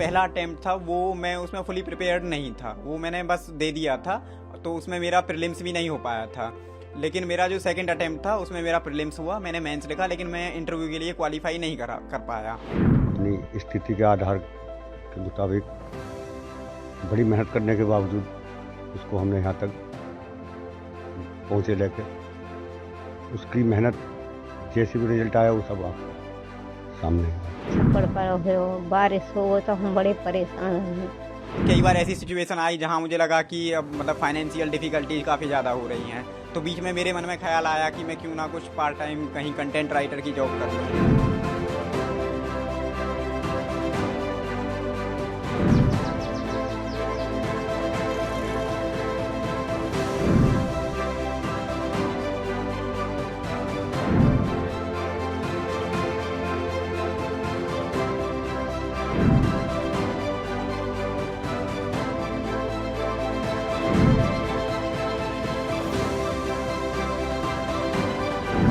पहला अटेम्प्ट था वो मैं उसमें फुली प्रिपेयर्ड नहीं था, वो मैंने बस दे दिया था, तो उसमें मेरा प्रीलिम्स भी नहीं हो पाया था। लेकिन मेरा जो सेकंड अटेम्प्ट था उसमें मेरा प्रीलिम्स हुआ, मैंने मेंस लिखा, लेकिन मैं इंटरव्यू के लिए क्वालिफाई नहीं कर पाया। अपनी स्थिति के आधार के मुताबिक बड़ी मेहनत करने के बावजूद उसको हमने यहाँ तक पहुँचे लेके, उसकी मेहनत जैसी भी रिजल्ट आया वो सब आप सामने है। छप्पड़ पर हो, बारिश हो तो हम बड़े परेशान हैं। कई बार ऐसी सिचुएशन आई जहां मुझे लगा कि अब मतलब फाइनेंशियल डिफिकल्टीज काफ़ी ज़्यादा हो रही हैं, तो बीच में मेरे मन में ख्याल आया कि मैं क्यों ना कुछ पार्ट टाइम कहीं कंटेंट राइटर की जॉब कर लूँ।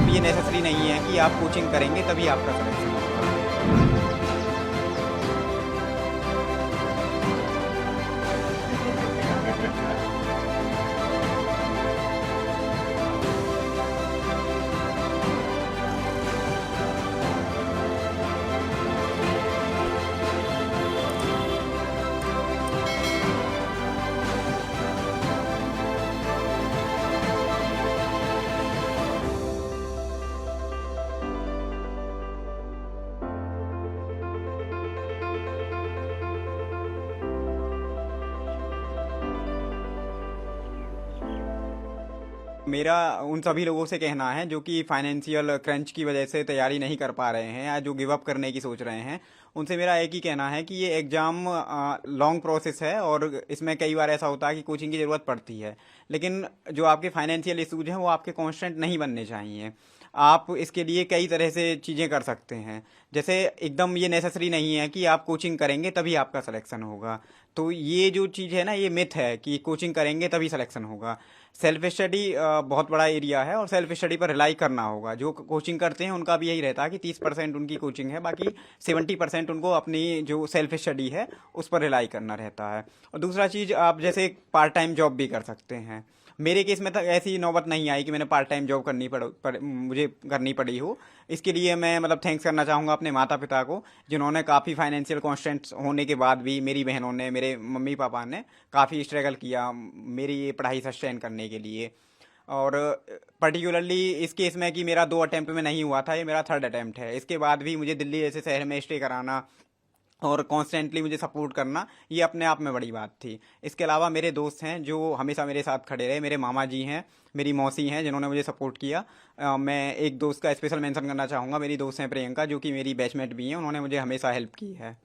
ये नेसेसरी नहीं है कि आप कोचिंग करेंगे तभी आपका सिलेक्शन होगा। मेरा उन सभी लोगों से कहना है जो कि फाइनेंशियल क्रंच की वजह से तैयारी नहीं कर पा रहे हैं या जो गिव अप करने की सोच रहे हैं, उनसे मेरा एक ही कहना है कि ये एग्ज़ाम लॉन्ग प्रोसेस है और इसमें कई बार ऐसा होता है कि कोचिंग की ज़रूरत पड़ती है, लेकिन जो आपके फाइनेंशियल इशूज हैं वो आपके कांस्टेंट नहीं बनने चाहिए। आप इसके लिए कई तरह से चीज़ें कर सकते हैं। जैसे एकदम ये नेसेसरी नहीं है कि आप कोचिंग करेंगे तभी आपका सिलेक्शन होगा, तो ये जो चीज़ है ना, ये मिथ है कि कोचिंग करेंगे तभी सिलेक्शन होगा। सेल्फ स्टडी बहुत बड़ा एरिया है और सेल्फ स्टडी पर रिलाई करना होगा। जो कोचिंग करते हैं उनका भी यही रहता है कि 30% उनकी कोचिंग है, बाकी 70% उनको अपनी जो सेल्फ स्टडी है उस पर रिलाई करना रहता है। और दूसरा चीज़, आप जैसे पार्ट टाइम जॉब भी कर सकते हैं। मेरे केस में तक ऐसी नौबत नहीं आई कि मैंने पार्ट टाइम जॉब मुझे करनी पड़ी हो। इसके लिए मैं मतलब थैंक्स करना चाहूँगा अपने माता पिता को, जिन्होंने काफ़ी फाइनेंशियल कॉन्स्टेंट्स होने के बाद भी, मेरी बहनों ने, मेरे मम्मी पापा ने काफ़ी स्ट्रगल किया मेरी ये पढ़ाई सस्टेन करने के लिए। और पर्टिकुलरली इस केस में कि मेरा 2 अटैम्प्ट में नहीं हुआ था, ये मेरा 3rd अटैम्प्ट है। इसके बाद भी मुझे दिल्ली जैसे शहर में स्टे कराना और कॉन्स्टेंटली मुझे सपोर्ट करना, ये अपने आप में बड़ी बात थी। इसके अलावा मेरे दोस्त हैं जो हमेशा मेरे साथ खड़े रहे। मेरे मामा जी हैं, मेरी मौसी हैं जिन्होंने मुझे सपोर्ट किया। मैं एक दोस्त का स्पेशल मेंशन करना चाहूँगा। मेरी दोस्त हैं प्रियंका, जो कि मेरी बैचमेट भी हैं, उन्होंने मुझे हमेशा हेल्प की है।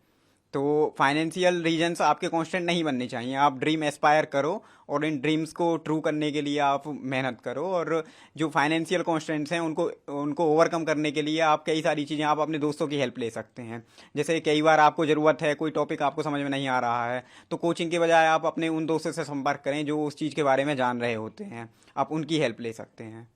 तो फाइनेंशियल रीजंस आपके कांस्टेंट नहीं बनने चाहिए। आप ड्रीम एस्पायर करो और इन ड्रीम्स को ट्रू करने के लिए आप मेहनत करो। और जो फाइनेंशियल कांस्टेंट्स हैं उनको उनको ओवरकम करने के लिए आप कई सारी चीज़ें, आप अपने दोस्तों की हेल्प ले सकते हैं। जैसे कई बार आपको ज़रूरत है, कोई टॉपिक आपको समझ में नहीं आ रहा है, तो कोचिंग के बजाय आप अपने उन दोस्तों से संपर्क करें जो उस चीज़ के बारे में जान रहे होते हैं, आप उनकी हेल्प ले सकते हैं।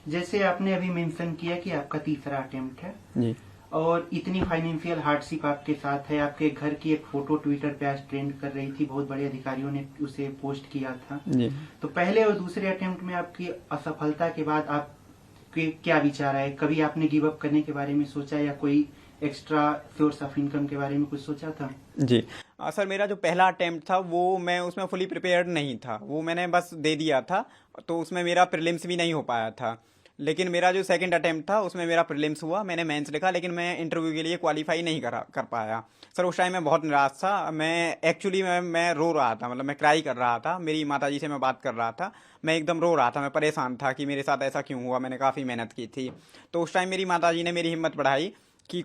जैसे आपने अभी मेंशन किया कि आपका 3रा अटेम्प्ट है जी। और इतनी फाइनेंशियल हार्डशिप आपके साथ है, आपके घर की एक फोटो ट्विटर पे आज ट्रेंड कर रही थी, बहुत बड़े अधिकारियों ने उसे पोस्ट किया था। जी। तो पहले और दूसरे अटेम्प्ट में आपकी असफलता के बाद आपके क्या विचार आए? कभी आपने गिव अप करने के बारे में सोचा या कोई एक्स्ट्रा सोर्स ऑफ इनकम के बारे में कुछ सोचा था? जी। सर, मेरा जो पहला अटेम्प्ट था वो मैं उसमें फुली प्रिपेयर्ड नहीं था, वो मैंने बस दे दिया था, तो उसमें मेरा प्रीलिम्स भी नहीं हो पाया था। लेकिन मेरा जो सेकंड अटेम्प्ट था उसमें मेरा प्रीलिम्स हुआ, मैंने मेंस लिखा, लेकिन मैं इंटरव्यू के लिए क्वालिफाई नहीं कर पाया। सर, उस टाइम मैं बहुत निराश था। मैं एक्चुअली मैं रो रहा था, मतलब मैं क्राई कर रहा था। मेरी माताजी से मैं बात कर रहा था, मैं एकदम रो रहा था, मैं परेशान था कि मेरे साथ ऐसा क्यों हुआ, मैंने काफ़ी मेहनत की थी। तो उस टाइम मेरी माताजी ने मेरी हिम्मत बढ़ाई कि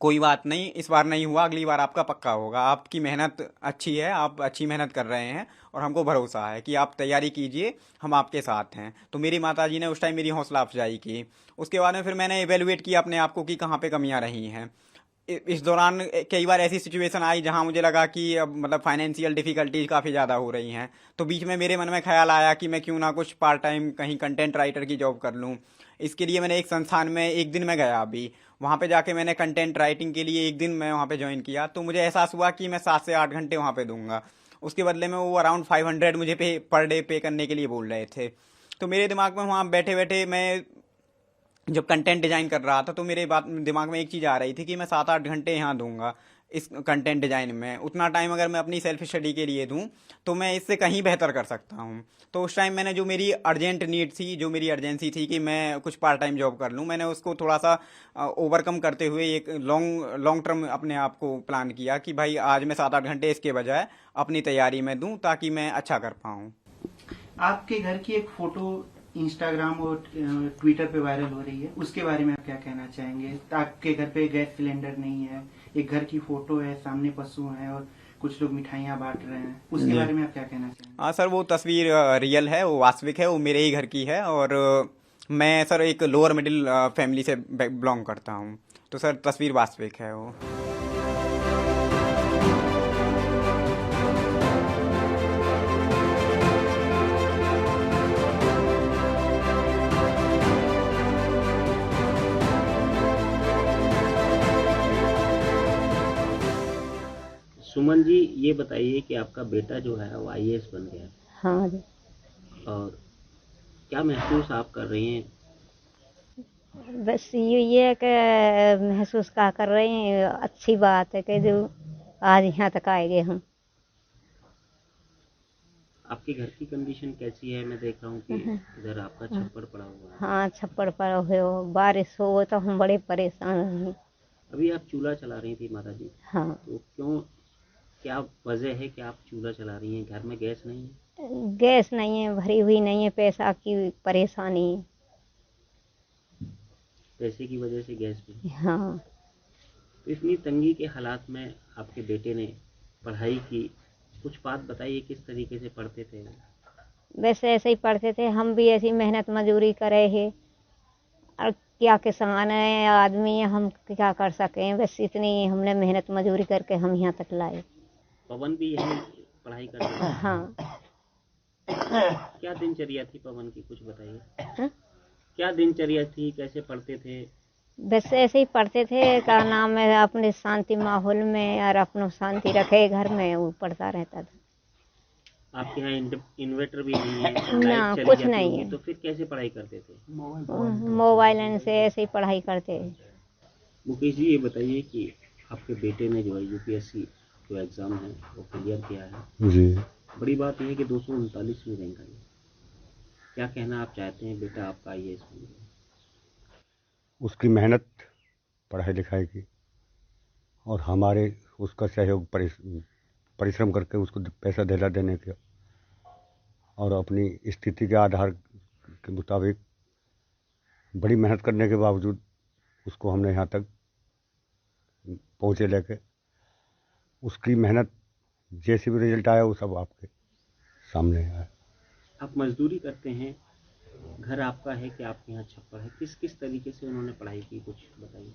कोई बात नहीं, इस बार नहीं हुआ, अगली बार आपका पक्का होगा, आपकी मेहनत अच्छी है, आप अच्छी मेहनत कर रहे हैं और हमको भरोसा है कि आप तैयारी कीजिए, हम आपके साथ हैं। तो मेरी माताजी ने उस टाइम मेरी हौसला अफजाई की। उसके बाद में फिर मैंने इवेलुएट किया अपने आप को कि कहाँ पे कमियां रही हैं। इस दौरान कई बार ऐसी सिचुएशन आई जहां मुझे लगा कि अब मतलब फाइनेंशियल डिफिकल्टीज काफ़ी ज़्यादा हो रही हैं, तो बीच में मेरे मन में ख्याल आया कि मैं क्यों ना कुछ पार्ट टाइम कहीं कंटेंट राइटर की जॉब कर लूँ। इसके लिए मैंने एक संस्थान में एक दिन में गया अभी, वहाँ पे जाके मैंने कंटेंट राइटिंग के लिए एक दिन मैं वहाँ पे ज्वाइन किया। तो मुझे एहसास हुआ कि मैं 7 से 8 घंटे वहाँ पे दूंगा, उसके बदले में वो अराउंड 500 मुझे पे पर डे पे करने के लिए बोल रहे थे। तो मेरे दिमाग में वहाँ बैठे बैठे मैं जब कंटेंट डिजाइन कर रहा था तो मेरे बात दिमाग में एक चीज़ आ रही थी कि मैं 7-8 घंटे यहाँ दूंगा इस कंटेंट डिजाइन में, उतना टाइम अगर मैं अपनी सेल्फ स्टडी के लिए दूं तो मैं इससे कहीं बेहतर कर सकता हूँ। तो उस टाइम मैंने जो मेरी अर्जेंट नीड थी, जो मेरी अर्जेंसी थी कि मैं कुछ पार्ट टाइम जॉब कर लूँ, मैंने उसको थोड़ा सा ओवरकम करते हुए एक लॉन्ग लॉन्ग टर्म अपने आप को प्लान किया कि भाई आज मैं 7-8 घंटे इसके बजाय अपनी तैयारी में दूं ताकि मैं अच्छा कर पाऊँ। आपके घर की एक फोटो इंस्टाग्राम और ट्विटर पे वायरल हो रही है, उसके बारे में आप क्या कहना चाहेंगे? आपके घर पे गैस सिलेंडर नहीं है, एक घर की फोटो है, सामने पशु है और कुछ लोग मिठाइयाँ बांट रहे हैं, उसके बारे में आप क्या कहना चाहेंगे? हाँ सर, वो तस्वीर रियल है, वो वास्तविक है, वो मेरे ही घर की है। और मैं सर एक लोअर मिडिल फैमिली से बिलोंग करता हूँ, तो सर तस्वीर वास्तविक है वो। सुमन जी, ये बताइए कि आपका बेटा जो है वो आईएएस बन गया, हाँ जी। और क्या महसूस आप कर रही हैं? बस ये कि महसूस क्या कर रहे हैं, अच्छी बात है कि जो आज यहाँ तक आए गए हम। आपके घर की कंडीशन कैसी है? मैं देख रहा हूँ कि इधर आपका छप्पड़ पड़ा हुआ है। हाँ, छप्पड़ पर हो, बारिश हो तो हम बड़े परेशान हैं। अभी आप चूल्हा चला रही थी माता जी, हाँ, तो क्यों, क्या वजह है कि आप चूल्हा चला रही हैं? घर में गैस नहीं है? गैस नहीं है, भरी हुई नहीं है, पैसा की परेशानी है। पैसे की वजह से गैस भी। हाँ, तो इतनी तंगी के हालात में आपके बेटे ने पढ़ाई की, कुछ बात बताइए, किस तरीके से पढ़ते थे? वैसे ऐसे ही पढ़ते थे, हम भी ऐसी मेहनत मजूरी करे है। और क्या किसान है, आदमी है, हम क्या कर सकें, बस इतनी हमने मेहनत मजूरी करके हम यहाँ तक लाए। पवन भी यही पढ़ाई करता था? हाँ। क्या दिनचर्या थी पवन की, कुछ बताइए। हाँ? क्या दिनचर्या थी, कैसे पढ़ते थे? बस ऐसे ही पढ़ते थे, क्या नाम है, अपने शांति माहौल में और अपनो शांति रखे घर में, वो पढ़ता रहता था। आपके यहाँ इन्वर्टर भी नहीं है, ना, लाइट चली कुछ जाती नहीं होगी, है। तो फिर कैसे पढ़ाई करते थे? मोबाइल से ऐसे ही पढ़ाई करते। मुकेश जी, ये बताइए कि आपके बेटे ने जो है यूपीएससी जो एग्ज़ाम है वो क्लियर किया है जी। बड़ी बात यह है कि 239वीं रैंक आई है। क्या कहना आप चाहते हैं, बेटा आपका आईएएस बन गया? उसकी मेहनत पढ़ाई लिखाई की और हमारे उसका सहयोग परिश्रम करके उसको पैसा दिला देने के और अपनी स्थिति के आधार के मुताबिक बड़ी मेहनत करने के बावजूद उसको हमने यहाँ तक पहुँचे लेके। उसकी मेहनत जैसे भी रिजल्ट आया वो सब आपके सामने आया। आप मजदूरी करते हैं, घर आपका है कि आपके यहाँ छप्पर है, किस किस तरीके से उन्होंने पढ़ाई की, कुछ बताइए।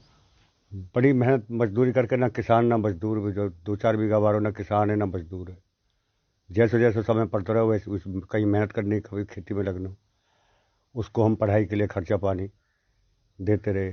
बड़ी मेहनत मजदूरी करके, ना किसान ना मजदूर, जो 2-4 बीघा बारो, ना किसान है ना मजदूर है। जैसे जैसे समय पड़ता रहा वैसे कहीं मेहनत करनी, कभी खेती में लगना, उसको हम पढ़ाई के लिए खर्चा पानी देते रहे।